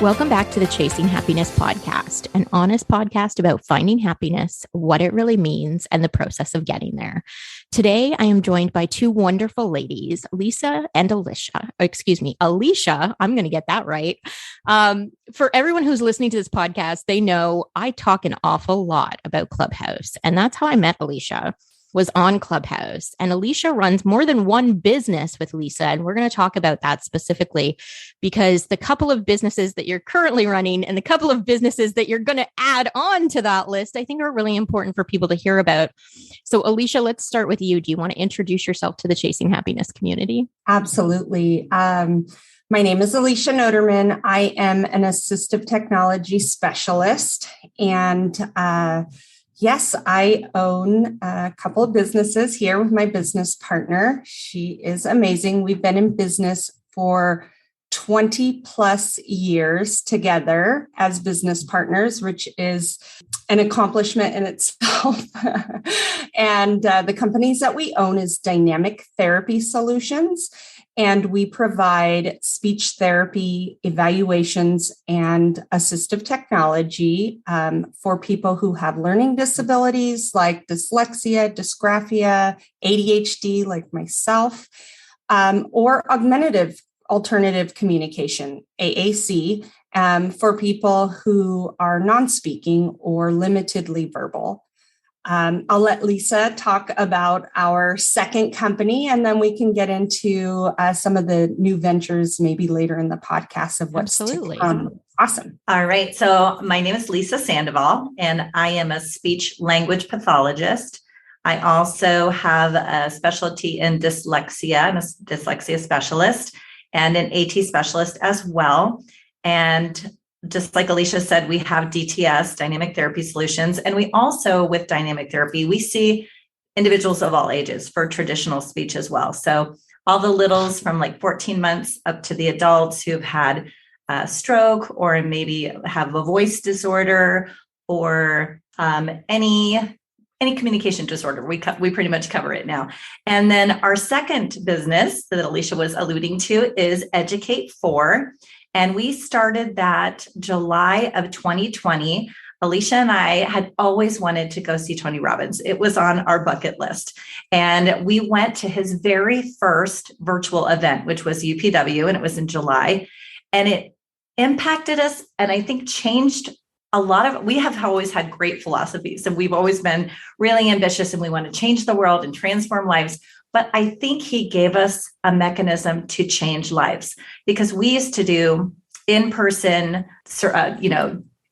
Welcome back to the Chasing Happiness podcast, an honest podcast about finding happiness, what it really means, and the process of getting there. Today, I am joined by two wonderful ladies, Lisa and Alisha. Alisha. I'm going to get that right. For everyone who's listening to this podcast, they know I talk an awful lot about Clubhouse, and that's how I met Alisha. Was on Clubhouse, and Alisha runs more than one business with Lisa. And we're going to talk about that specifically because the couple of businesses that you're currently running and the couple of businesses that you're going to add on to that list, I think are really important for people to hear about. So Alisha, let's start with you. Do you want to introduce yourself to the Chasing Happiness community? Absolutely. My name is Alisha Noterman. I am an assistive technology specialist, and yes, I own a couple of businesses here with my business partner. She is amazing. We've been in business for 20 plus years together as business partners, which is an accomplishment in itself. And the companies that we own is Dynamic Therapy Solutions. And we provide speech therapy evaluations and assistive technology for people who have learning disabilities like dyslexia, dysgraphia, ADHD like myself, or augmentative alternative communication, AAC, for people who are non-speaking or limitedly verbal. I'll let Lisa talk about our second company, and then we can get into some of the new ventures maybe later in the podcast of what's Absolutely. to come. Awesome. All right. So my name is Lisa Sandoval, and I am a speech language pathologist. I also have a specialty in dyslexia. I'm a dyslexia specialist and an AT specialist as well. And just like Alisha said, we have DTS, Dynamic Therapy Solutions. And we also, with dynamic therapy, we see individuals of all ages for traditional speech as well. So all the littles from like 14 months up to the adults who've had a stroke or maybe have a voice disorder or any communication disorder. We pretty much cover it now. And then our second business that Alisha was alluding to is Educate4. And we started that July of 2020. Alisha and I had always wanted to go see Tony Robbins. It was on our bucket list. And we went to his very first virtual event, which was UPW, and it was in July. And it impacted us and I think changed a lot of, we have always had great philosophies and we've always been really ambitious and we want to change the world and transform lives. But I think he gave us a mechanism to change lives because we used to do in-person,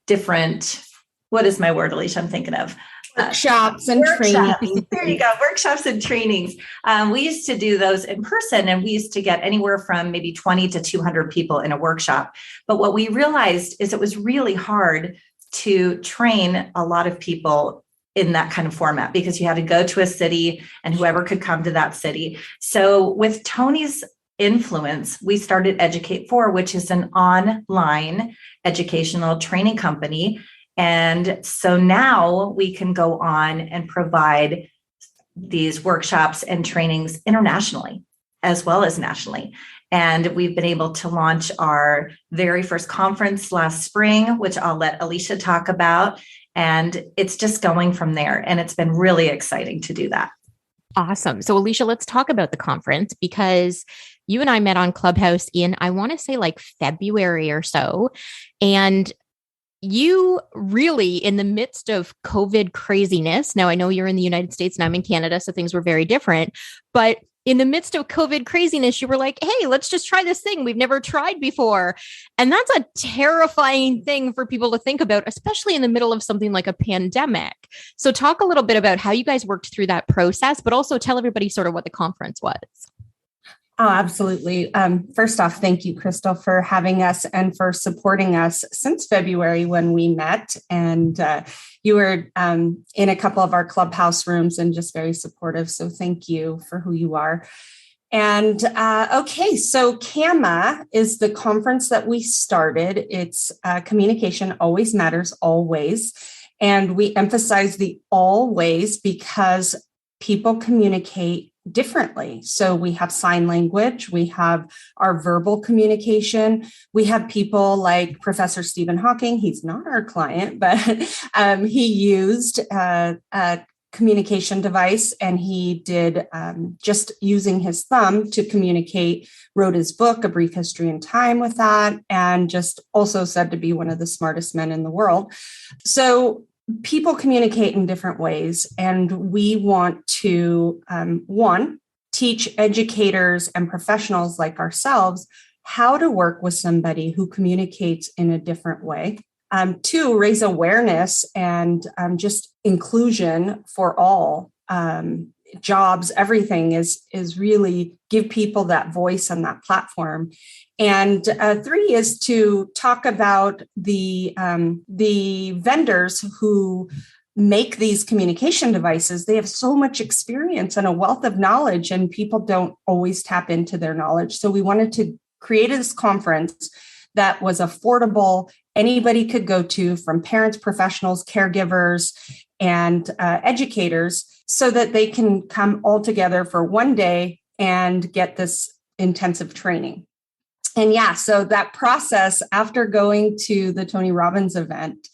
different, what is my word, Alisha, I'm thinking of? Workshops and trainings. There you go, workshops and trainings. We used to do those in person and we used to get anywhere from maybe 20 to 200 people in a workshop. But what we realized is it was really hard to train a lot of people in that kind of format because you had to go to a city and whoever could come to that city. So with Tony's influence, we started Educate4, which is an online educational training company. And so now we can go on and provide these workshops and trainings internationally as well as nationally. And we've been able to launch our very first conference last spring, which I'll let Alisha talk about. And it's just going from there. And it's been really exciting to do that. Awesome. So Alisha, let's talk about the conference because you and I met on Clubhouse in, I want to say like February or so. And you really, in the midst of COVID craziness, now I know you're in the United States and I'm in Canada, so things were very different, but in the midst of COVID craziness, you were like, hey, let's just try this thing we've never tried before. And that's a terrifying thing for people to think about, especially in the middle of something like a pandemic. So talk a little bit about how you guys worked through that process, but also tell everybody sort of what the conference was. Oh, absolutely. First off, thank you, Crystal, for having us and for supporting us since February when we met. And you were in a couple of our Clubhouse rooms and just very supportive. So thank you for who you are. And okay, so CAMA is the conference that we started. It's Communication Always Matters Always. And we emphasize the always because people communicate differently. So we have sign language, we have our verbal communication, we have people like Professor Stephen Hawking. He's not our client, but he used a communication device, and he did just using his thumb to communicate, wrote his book, A Brief History in Time, with that, and just also said to be one of the smartest men in the world. So people communicate in different ways, and we want to, one, teach educators and professionals like ourselves how to work with somebody who communicates in a different way. Two, raise awareness and just inclusion for all jobs. Everything is really give people that voice and that platform. And three is to talk about the vendors who make these communication devices. They have so much experience and a wealth of knowledge, and people don't always tap into their knowledge. So we wanted to create this conference that was affordable, anybody could go to, from parents, professionals, caregivers, and educators, so that they can come all together for one day and get this intensive training. And yeah, so that process, after going to the Tony Robbins event,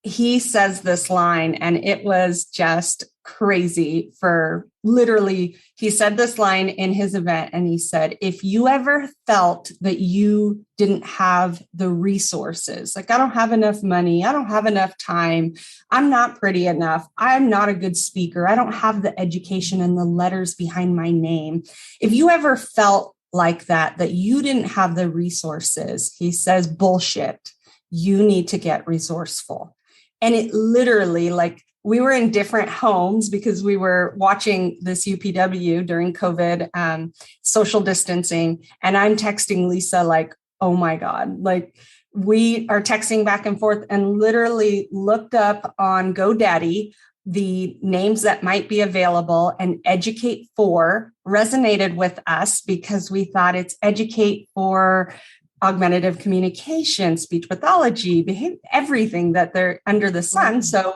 he says this line, and it was just crazy. For literally, he said this line in his event, and he said, if you ever felt that you didn't have the resources, like, I don't have enough money, I don't have enough time, I'm not pretty enough, I'm not a good speaker, I don't have the education and the letters behind my name. If you ever felt like that you didn't have the resources, he says, bullshit. You need to get resourceful. And it literally, like, we were in different homes because we were watching this UPW during COVID, social distancing. And I'm texting Lisa like, oh my God, like, we are texting back and forth, and literally looked up on GoDaddy the names that might be available, and Educate For resonated with us because we thought it's educate for augmentative communication, speech pathology, behavior, everything that they're under the sun. So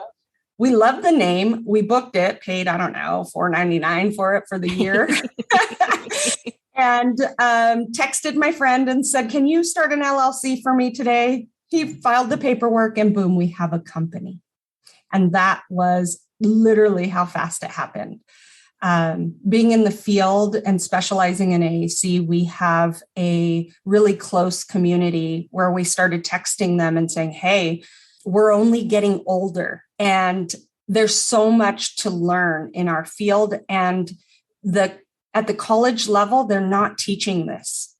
we love the name. We booked it, paid, I don't know, $4.99 for it for the year. And texted my friend and said, can you start an LLC for me today? He filed the paperwork, and boom, we have a company. And that was literally how fast it happened. Being in the field and specializing in AAC, we have a really close community where we started texting them and saying, hey, we're only getting older, and there's so much to learn in our field. And at the college level, they're not teaching this.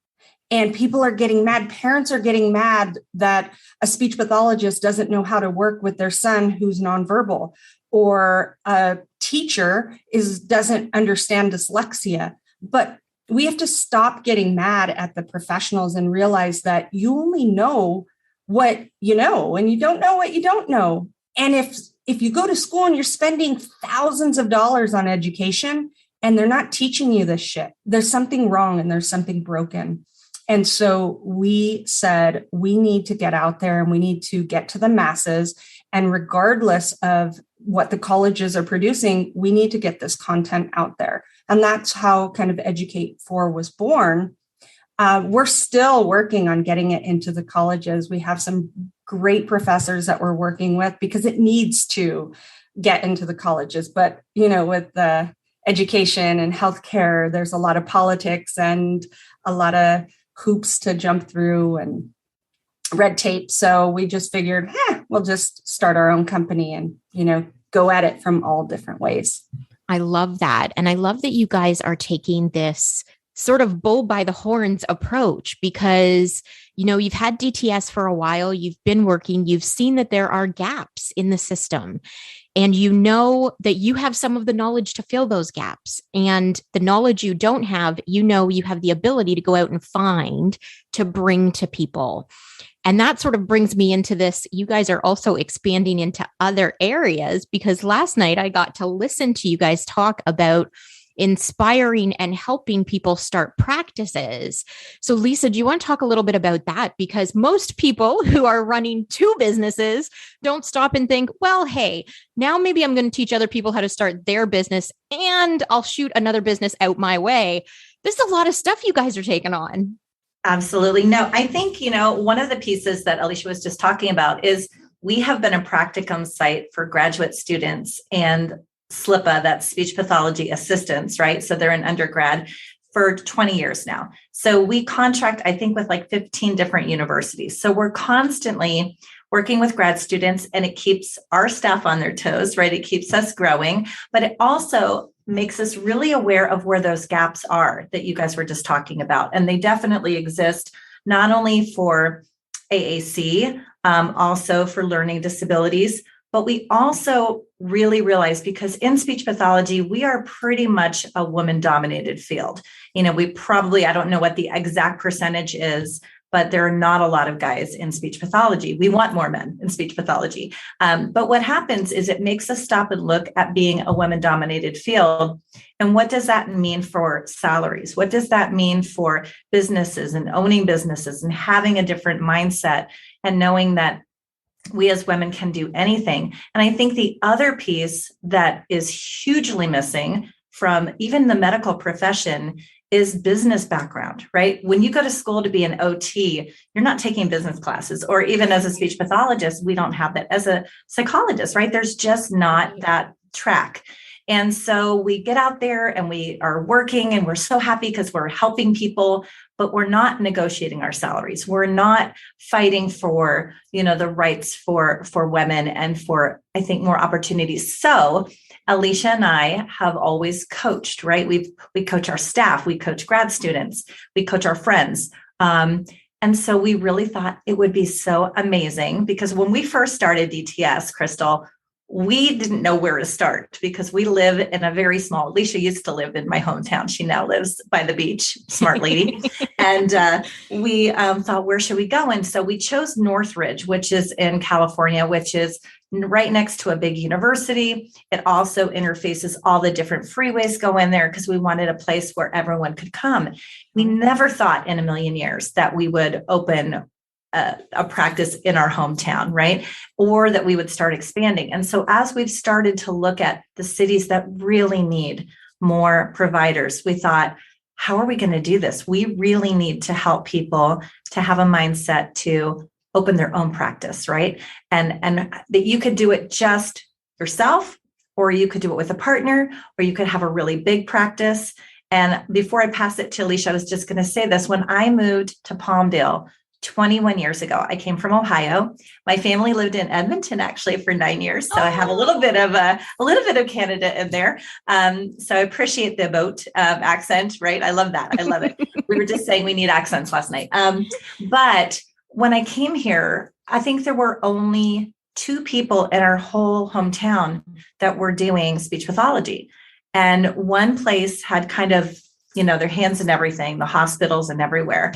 And people are getting mad. Parents are getting mad that a speech pathologist doesn't know how to work with their son who's nonverbal, or a teacher doesn't understand dyslexia. But we have to stop getting mad at the professionals and realize that you only know what you know, and you don't know what you don't know. And if you go to school and you're spending thousands of dollars on education and they're not teaching you this shit, there's something wrong and there's something broken. And so we said, we need to get out there and we need to get to the masses. And regardless of what the colleges are producing, we need to get this content out there. And that's how kind of Educate For was born. We're still working on getting it into the colleges. We have some great professors that we're working with because it needs to get into the colleges. But, you know, with the education and healthcare, there's a lot of politics and a lot of hoops to jump through and red tape. So we just figured, we'll just start our own company and, you know, go at it from all different ways. I love that. And I love that you guys are taking this sort of bull by the horns approach because, you know, you've had DTS for a while, you've been working, you've seen that there are gaps in the system, and you know that you have some of the knowledge to fill those gaps. And the knowledge you don't have, you know, you have the ability to go out and find to bring to people. And that sort of brings me into this. You guys are also expanding into other areas because last night I got to listen to you guys talk about inspiring and helping people start practices. So, Lisa, do you want to talk a little bit about that? Because most people who are running two businesses don't stop and think, well, hey, now maybe I'm going to teach other people how to start their business and I'll shoot another business out my way. This is a lot of stuff you guys are taking on. Absolutely. No, I think, one of the pieces that Alisha was just talking about is we have been a practicum site for graduate students and SLPA, that's speech pathology assistants, right? So they're in undergrad for 20 years now. So we contract, I think, with like 15 different universities. So we're constantly working with grad students, and it keeps our staff on their toes, right? It keeps us growing, but it also makes us really aware of where those gaps are that you guys were just talking about. And they definitely exist, not only for AAC, also for learning disabilities, but we also really realize, because in speech pathology, we are pretty much a woman-dominated field. We probably, I don't know what the exact percentage is, but there are not a lot of guys in speech pathology. We want more men in speech pathology. But what happens is it makes us stop and look at being a women-dominated field. And what does that mean for salaries? What does that mean for businesses and owning businesses and having a different mindset and knowing that we as women can do anything? And I think the other piece that is hugely missing from even the medical profession is business background, right? When you go to school to be an OT, you're not taking business classes, or even as a speech pathologist, we don't have that. As a psychologist, right? There's just not that track. And so we get out there and we are working and we're so happy because we're helping people, but we're not negotiating our salaries. We're not fighting for, the rights for women and for, I think, more opportunities. So Alisha and I have always coached, right? We coach our staff, we coach grad students, we coach our friends. And so we really thought it would be so amazing, because when we first started DTS, Crystal, we didn't know where to start because we live in a very small, Alisha used to live in my hometown. She now lives by the beach, smart lady. And we thought, where should we go? And so we chose Northridge, which is in California, which is right next to a big university. It also interfaces all the different freeways go in there because we wanted a place where everyone could come. We never thought in a million years that we would open a practice in our hometown, right? Or that we would start expanding. And so as we've started to look at the cities that really need more providers, we thought, how are we going to do this? We really need to help people to have a mindset to open their own practice, right? And that you could do it just yourself, or you could do it with a partner, or you could have a really big practice. And before I pass it to Alisha, I was just going to say this. When I moved to Palmdale 21 years ago, I came from Ohio. My family lived in Edmonton actually for 9 years. So I have a little bit of Canada in there. So I appreciate the boat accent, right? I love that. I love it. We were just saying we need accents last night. But when I came here, I think there were only 2 people in our whole hometown that were doing speech pathology. And one place had kind of, their hands in everything, the hospitals and everywhere.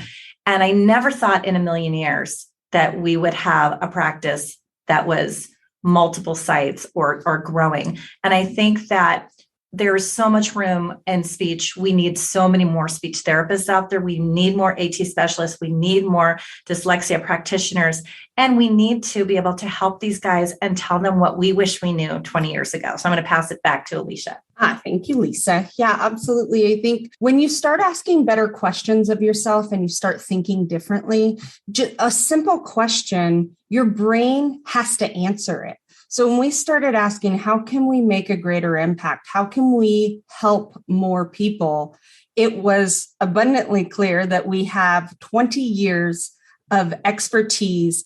And I never thought in a million years that we would have a practice that was multiple sites or growing. And I think that there's so much room in speech. We need so many more speech therapists out there. We need more AT specialists. We need more dyslexia practitioners. And we need to be able to help these guys and tell them what we wish we knew 20 years ago. So I'm going to pass it back to Alisha. Thank you, Lisa. Yeah, absolutely. I think when you start asking better questions of yourself and you start thinking differently, just a simple question, your brain has to answer it. So when we started asking, how can we make a greater impact? How can we help more people? It was abundantly clear that we have 20 years of expertise.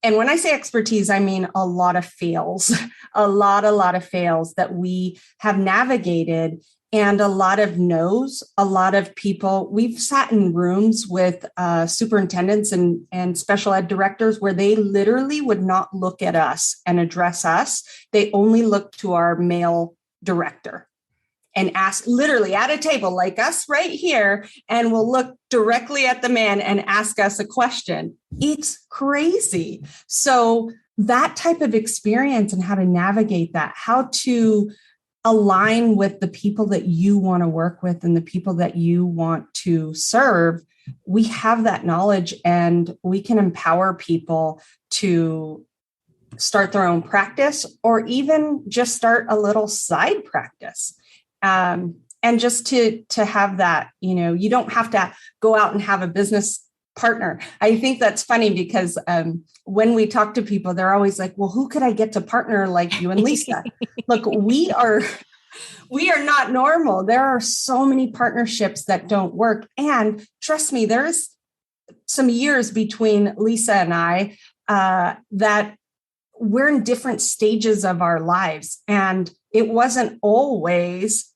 And when I say expertise, I mean a lot of fails, a lot of fails that we have navigated, and a lot of no's, a lot of people. We've sat in rooms with superintendents and special ed directors where they literally would not look at us and address us. They only looked to our male director and ask literally at a table like us right here, and will look directly at the man and ask us a question. It's crazy. So that type of experience and how to navigate that, how to align with the people that you want to work with and the people that you want to serve, we have that knowledge and we can empower people to start their own practice or even just start a little side practice. And just to have that, you don't have to go out and have a business partner. I think that's funny because when we talk to people, they're always like, well, who could I get to partner like you and Lisa? Look, we are not normal. There are so many partnerships that don't work. And trust me, there's some years between Lisa and I that we're in different stages of our lives. And it wasn't always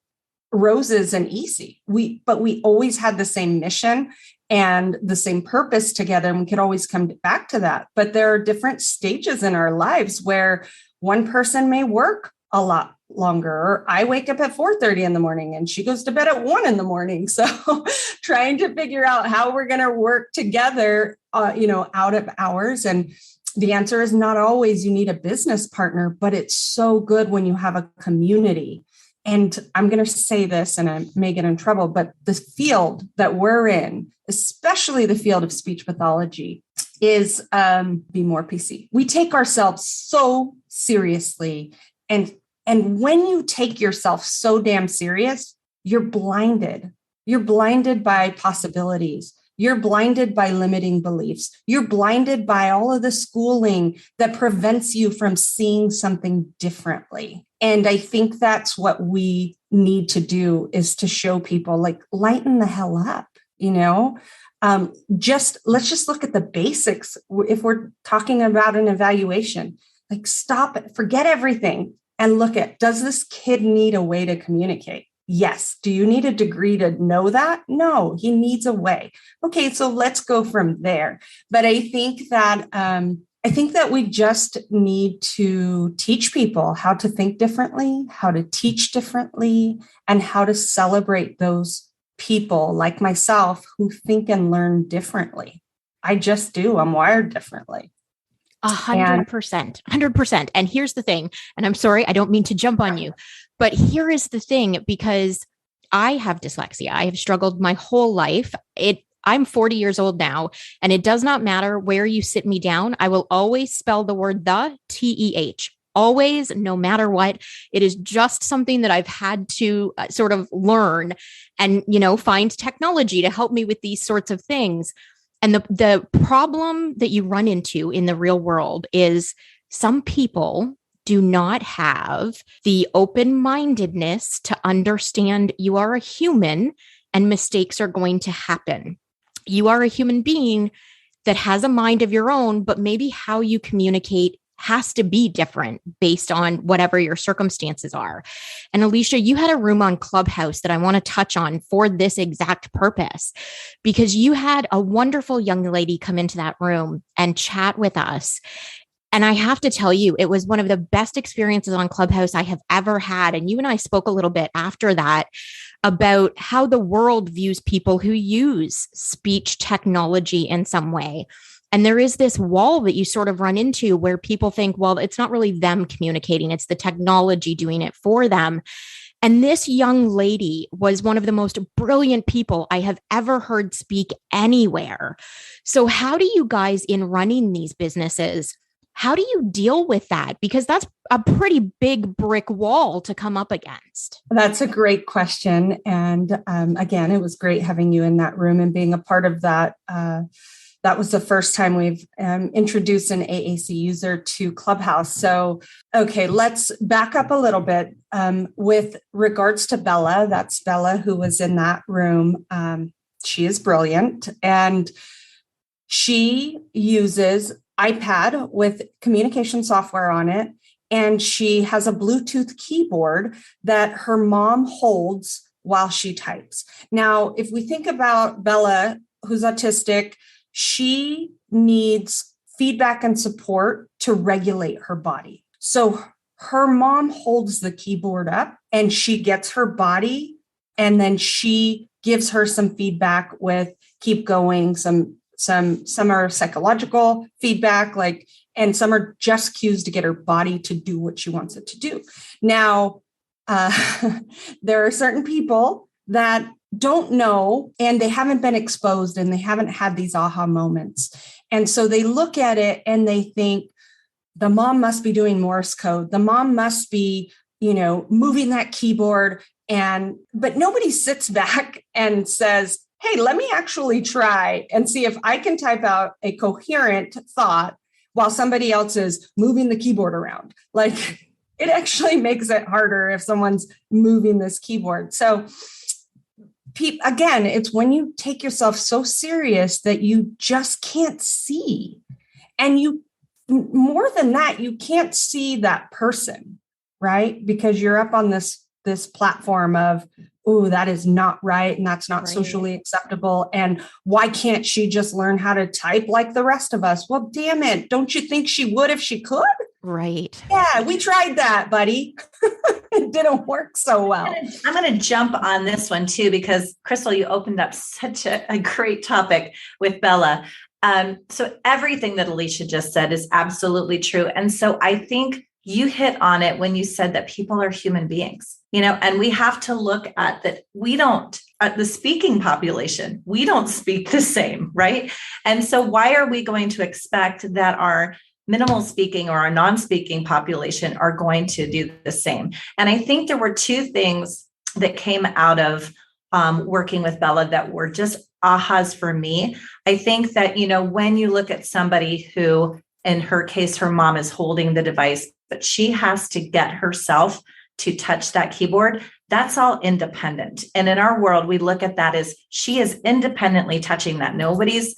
roses and easy. But we always had the same mission and the same purpose together. And we could always come back to that. But there are different stages in our lives where one person may work a lot longer. Or I wake up at 4:30 in the morning and she goes to bed at 1 a.m. So trying to figure out how we're going to work together, out of hours. And the answer is not always you need a business partner, but it's so good when you have a community. And I'm going to say this, and I may get in trouble, but the field that we're in, especially the field of speech pathology, is be more PC. We take ourselves so seriously. And when you take yourself so damn serious, you're blinded. You're blinded by possibilities. You're blinded by limiting beliefs. You're blinded by all of the schooling that prevents you from seeing something differently. And I think that's what we need to do, is to show people, like, lighten the hell up, let's just look at the basics. If we're talking about an evaluation, like, stop it, forget everything and look at, does this kid need a way to communicate? Yes. Do you need a degree to know that? No, he needs a way. Okay, so let's go from there. But I think that we just need to teach people how to think differently, how to teach differently, and how to celebrate those people like myself who think and learn differently. I just do. I'm wired differently. 100%. And here's the thing, and I'm sorry, I don't mean to jump on you, but here is the thing, because I have dyslexia. I have struggled my whole life. I'm 40 years old now, and it does not matter where you sit me down. I will always spell the word TEH. Always, no matter what. It is just something that I've had to sort of learn and, find technology to help me with these sorts of things. And the problem that you run into in the real world is some people do not have the open-mindedness to understand you are a human and mistakes are going to happen. You are a human being that has a mind of your own, but maybe how you communicate has to be different based on whatever your circumstances are. And Alisha, you had a room on Clubhouse that I want to touch on for this exact purpose, because you had a wonderful young lady come into that room and chat with us. And I have to tell you, it was one of the best experiences on Clubhouse I have ever had. And you and I spoke a little bit after that about how the world views people who use speech technology in some way. And there is this wall that you sort of run into where people think, well, it's not really them communicating, it's the technology doing it for them. And this young lady was one of the most brilliant people I have ever heard speak anywhere. So how do you guys, in running these businesses, how do you deal with that? Because that's a pretty big brick wall to come up against. That's a great question. And again, it was great having you in that room and being a part of that. That was the first time we've introduced an AAC user to Clubhouse. So, okay, let's back up a little bit. With regards to Bella, that's Bella who was in that room. She is brilliant, and she uses iPad with communication software on it. And she has a Bluetooth keyboard that her mom holds while she types. Now, if we think about Bella, who's autistic, she needs feedback and support to regulate her body. So her mom holds the keyboard up and she gets her body, and then she gives her some feedback with keep going. Some are psychological feedback, and some are just cues to get her body to do what she wants it to do. Now, there are certain people that don't know, and they haven't been exposed, and they haven't had these aha moments. And so they look at it and they think the mom must be doing Morse code. The mom must be, moving that keyboard. But nobody sits back and says, hey, let me actually try and see if I can type out a coherent thought while somebody else is moving the keyboard around. Like, it actually makes it harder if someone's moving this keyboard. So again, it's when you take yourself so serious that you just can't see. And more than that, you can't see that person, right? Because you're up on this platform of, oh, that is not right. And that's not socially acceptable. And why can't she just learn how to type like the rest of us? Well, damn it. Don't you think she would if she could? Right. Yeah, we tried that, buddy. It didn't work so well. I'm going to jump on this one too, because Crystal, you opened up such a great topic with Bella. So everything that Alisha just said is absolutely true. And so I think you hit on it when you said that people are human beings, and we have to look at that. At the speaking population, we don't speak the same, right? And so why are we going to expect that our minimal speaking or our non-speaking population are going to do the same? And I think there were two things that came out of working with Bella that were just ahas for me. I think that, when you look at somebody who, in her case, her mom is holding the device, but she has to get herself to touch that keyboard, that's all independent. And in our world, we look at that as she is independently touching that. Nobody's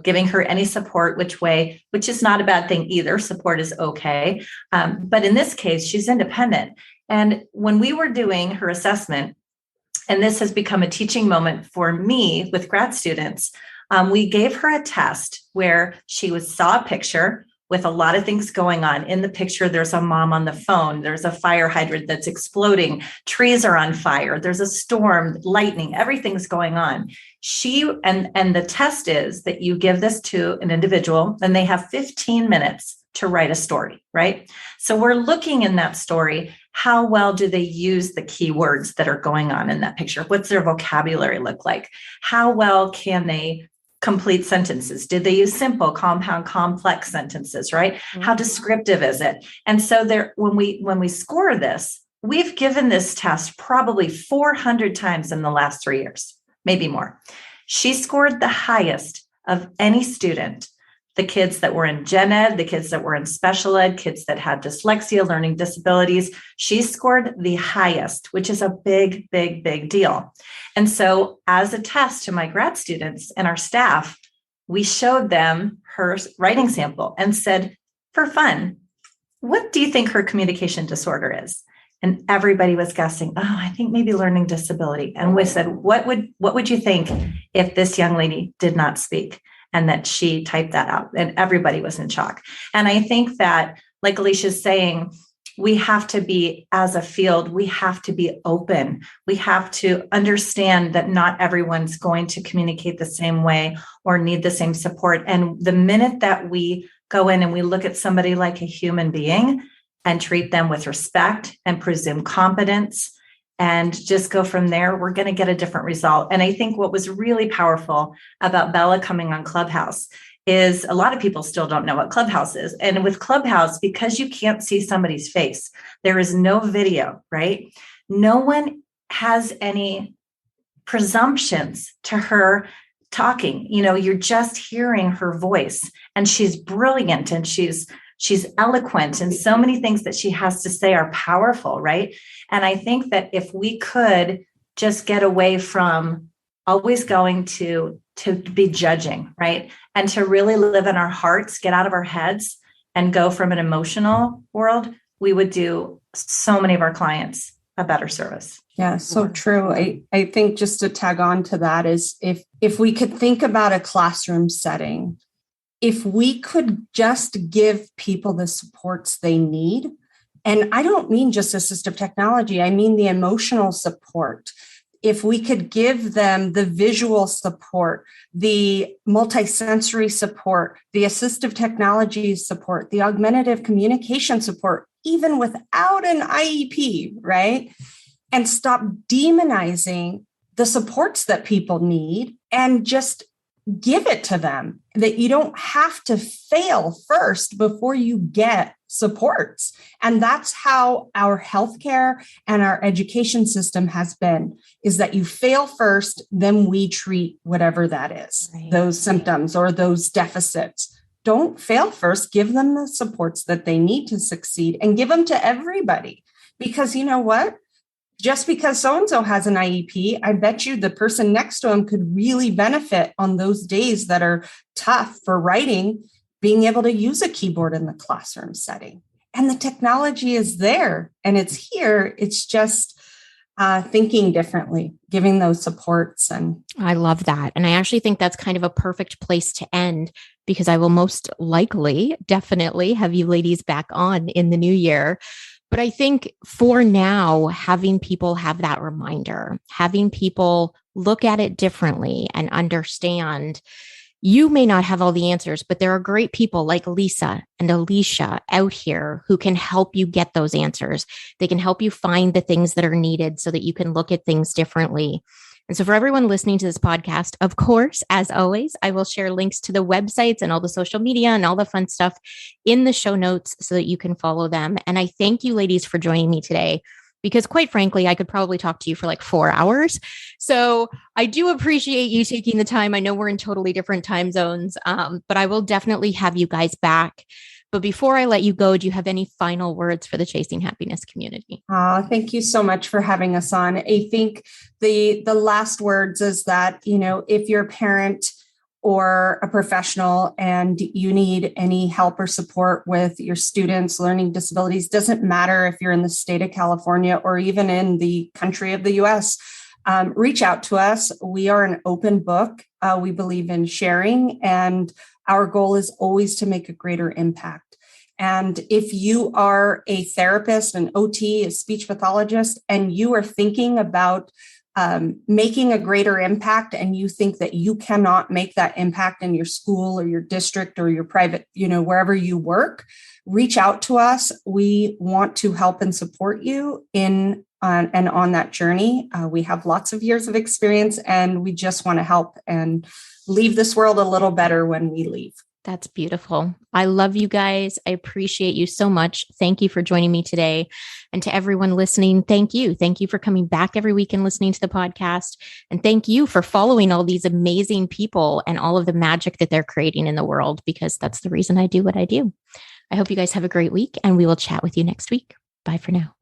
giving her any support, which is not a bad thing either. Support is okay. But in this case, she's independent. And when we were doing her assessment, and this has become a teaching moment for me with grad students, we gave her a test where she saw a picture with a lot of things going on. In the picture, there's a mom on the phone. There's a fire hydrant that's exploding. Trees are on fire. There's a storm, lightning, everything's going on. And the test is that you give this to an individual and they have 15 minutes to write a story, right? So we're looking in that story, how well do they use the keywords that are going on in that picture? What's their vocabulary look like? How well can they complete sentences? Did they use simple, compound, complex sentences, right? Mm-hmm. How descriptive is it? And so when we score this, we've given this test probably 400 times in the last 3 years, maybe more. She scored the highest of any student. The kids that were in gen ed, the kids that were in special ed, kids that had dyslexia, learning disabilities, she scored the highest, which is a big, big, big deal. And so as a test to my grad students and our staff, we showed them her writing sample and said, for fun, what do you think her communication disorder is? And everybody was guessing, I think maybe learning disability. And we said, what would you think if this young lady did not speak? And that she typed that out, and everybody was in shock. And I think that, like Alicia's saying, we have to be, as a field, we have to be open. We have to understand that not everyone's going to communicate the same way or need the same support. And the minute that we go in and we look at somebody like a human being and treat them with respect and presume competence, and just go from there, we're going to get a different result. And I think what was really powerful about Bella coming on Clubhouse is a lot of people still don't know what Clubhouse is. And with Clubhouse, because you can't see somebody's face, there is no video, right? No one has any presumptions to her talking. You're just hearing her voice, and she's brilliant, and she's eloquent, and so many things that she has to say are powerful, right? And I think that if we could just get away from always going to be judging, right? And to really live in our hearts, get out of our heads and go from an emotional world, we would do so many of our clients a better service. Yeah, so true. I think just to tag on to that is if we could think about a classroom setting, if we could just give people the supports they need, and I don't mean just assistive technology, I mean the emotional support. If we could give them the visual support, the multisensory support, the assistive technology support, the augmentative communication support, even without an IEP, right? And stop demonizing the supports that people need and just give it to them, that you don't have to fail first before you get supports. And that's how our healthcare and our education system has been, is that you fail first, then we treat whatever that is, right, those symptoms or those deficits. Don't fail first, give them the supports that they need to succeed and give them to everybody. Because you know what? Just because so-and-so has an IEP, I bet you the person next to him could really benefit on those days that are tough for writing, being able to use a keyboard in the classroom setting. And the technology is there and it's here. It's just thinking differently, giving those supports. And I love that. And I actually think that's kind of a perfect place to end, because I will most likely, definitely have you ladies back on in the new year. But I think for now, having people have that reminder, having people look at it differently and understand, you may not have all the answers, but there are great people like Lisa and Alisha out here who can help you get those answers. They can help you find the things that are needed so that you can look at things differently. And so for everyone listening to this podcast, of course, as always, I will share links to the websites and all the social media and all the fun stuff in the show notes so that you can follow them. And I thank you ladies for joining me today, because quite frankly, I could probably talk to you for like 4 hours. So I do appreciate you taking the time. I know we're in totally different time zones, but I will definitely have you guys back. But before I let you go, do you have any final words for the Chasing Happiness community? Thank you so much for having us on. I think the last words is that, if you're a parent or a professional and you need any help or support with your students' learning disabilities, doesn't matter if you're in the state of California or even in the country of the US, reach out to us. We are an open book. We believe in sharing, and our goal is always to make a greater impact. And if you are a therapist, an OT, a speech pathologist, and you are thinking about making a greater impact, and you think that you cannot make that impact in your school or your district or your private, wherever you work, reach out to us. We want to help and support you on that journey. We have lots of years of experience, and we just want to help and leave this world a little better when we leave. That's beautiful. I love you guys. I appreciate you so much. Thank you for joining me today. And to everyone listening, thank you. Thank you for coming back every week and listening to the podcast. And thank you for following all these amazing people and all of the magic that they're creating in the world, because that's the reason I do what I do. I hope you guys have a great week, and we will chat with you next week. Bye for now.